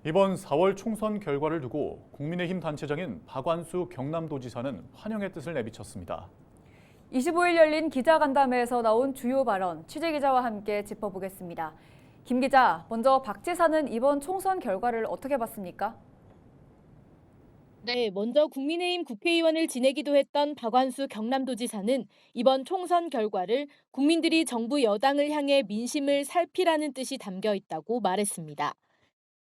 이번 4월 총선 결과를 두고 국민의힘 단체장인 박완수 경남도지사는 환영의 뜻을 내비쳤습니다. 25일 열린 기자간담회에서 나온 주요 발언, 취재기자와 함께 짚어보겠습니다. 김 기자, 먼저 박 지사는 이번 총선 결과를 어떻게 봤습니까? 네, 먼저 국민의힘 국회의원을 지내기도 했던 박완수 경남도지사는 이번 총선 결과를 국민들이 정부 여당을 향해 민심을 살피라는 뜻이 담겨 있다고 말했습니다.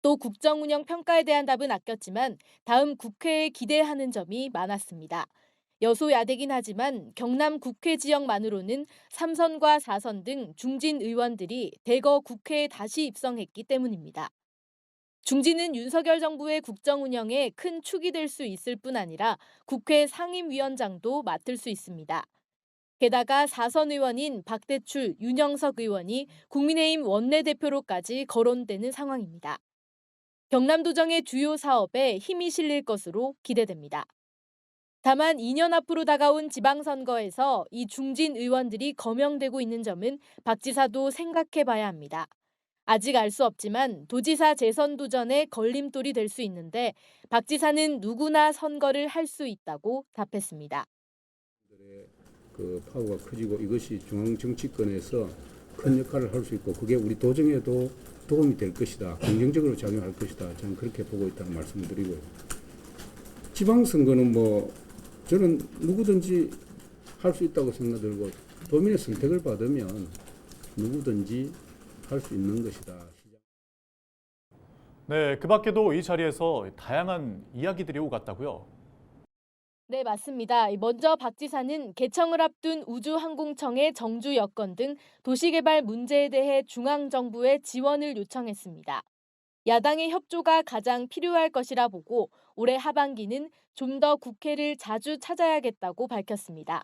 또 국정 운영 평가에 대한 답은 아꼈지만 다음 국회에 기대하는 점이 많았습니다. 여소야대긴 하지만 경남 국회 지역만으로는 3선과 4선 등 중진 의원들이 대거 국회에 다시 입성했기 때문입니다. 중진은 윤석열 정부의 국정 운영에 큰 축이 될 수 있을 뿐 아니라 국회 상임위원장도 맡을 수 있습니다. 게다가 4선 의원인 박대출, 윤영석 의원이 국민의힘 원내대표로까지 거론되는 상황입니다. 경남도정의 주요 사업에 힘이 실릴 것으로 기대됩니다. 다만 2년 앞으로 다가온 지방선거에서 이 중진 의원들이 거명되고 있는 점은 박 지사도 생각해 봐야 합니다. 아직 알 수 없지만 도지사 재선 도전에 걸림돌이 될 수 있는데 박 지사는 누구나 선거를 할 수 있다고 답했습니다. 그 파워가 커지고 이것이 중앙 정치권에서 큰 역할을 할 수 있고 그게 우리 도정에도 도움이 될 것이다. 긍정적으로 작용할 것이다. 저는 그렇게 보고 있다는 말씀을 드리고요. 지방선거는 저는 누구든지 할 수 있다고 생각들고 도민의 선택을 받으면 누구든지 할 수 있는 것이다. 네, 그 밖에도 이 자리에서 다양한 이야기들이 오갔다고요. 네, 맞습니다. 먼저 박 지사는 개청을 앞둔 우주항공청의 정주 여건 등 도시개발 문제에 대해 중앙정부에 지원을 요청했습니다. 야당의 협조가 가장 필요할 것이라 보고 올해 하반기는 좀 더 국회를 자주 찾아야겠다고 밝혔습니다.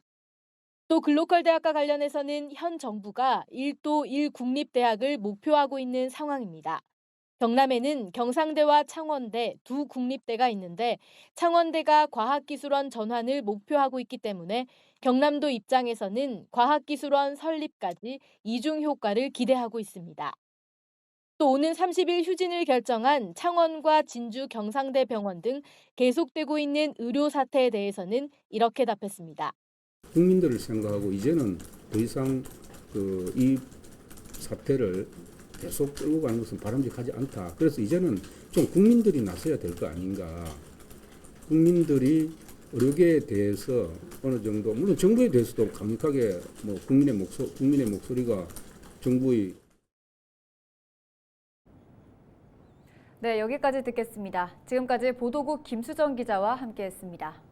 또 글로컬 대학과 관련해서는 현 정부가 1도 1국립대학을 목표하고 있는 상황입니다. 경남에는 경상대와 창원대 두 국립대가 있는데 창원대가 과학기술원 전환을 목표하고 있기 때문에 경남도 입장에서는 과학기술원 설립까지 이중 효과를 기대하고 있습니다. 또 오는 30일 휴진을 결정한 창원과 진주 경상대 병원 등 계속되고 있는 의료 사태에 대해서는 이렇게 답했습니다. 국민들을 생각하고 이제는 더 이상 이 사태를 계속 끌고 가는 것은 바람직하지 않다. 그래서 이제는 좀 국민들이 나서야 될 거 아닌가. 국민들이 의료계에 대해서 어느 정도, 물론 정부에 대해서도 강력하게 국민의 목소리가 정부의 네, 여기까지 듣겠습니다. 지금까지 보도국 김수정 기자와 함께했습니다.